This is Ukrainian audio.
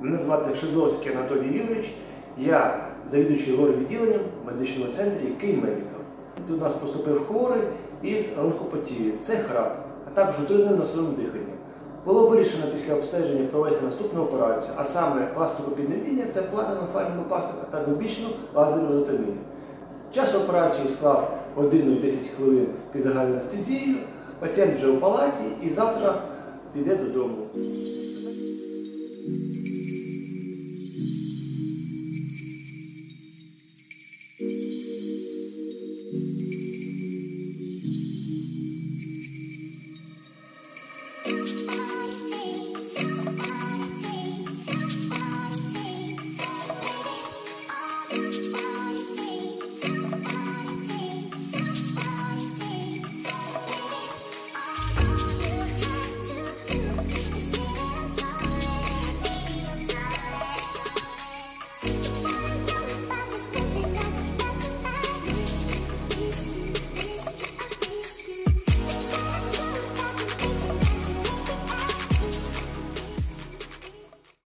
Мене звати Шедловський Анатолій Ігорович, я завідуючий лор-відділенням в медичному центрі «Київмедикал». До нас поступив хворий із онкопатією – це храп, а також утрудненим носовим диханням. Було вирішено після обстеження провести наступну операцію, а саме пластику піднебіння – це платинофармову пластику та двобічну лазерну лозотомію. Час операції склав 1 і 10 хвилин під загальною анестезією, пацієнт вже у палаті і завтра піде додому.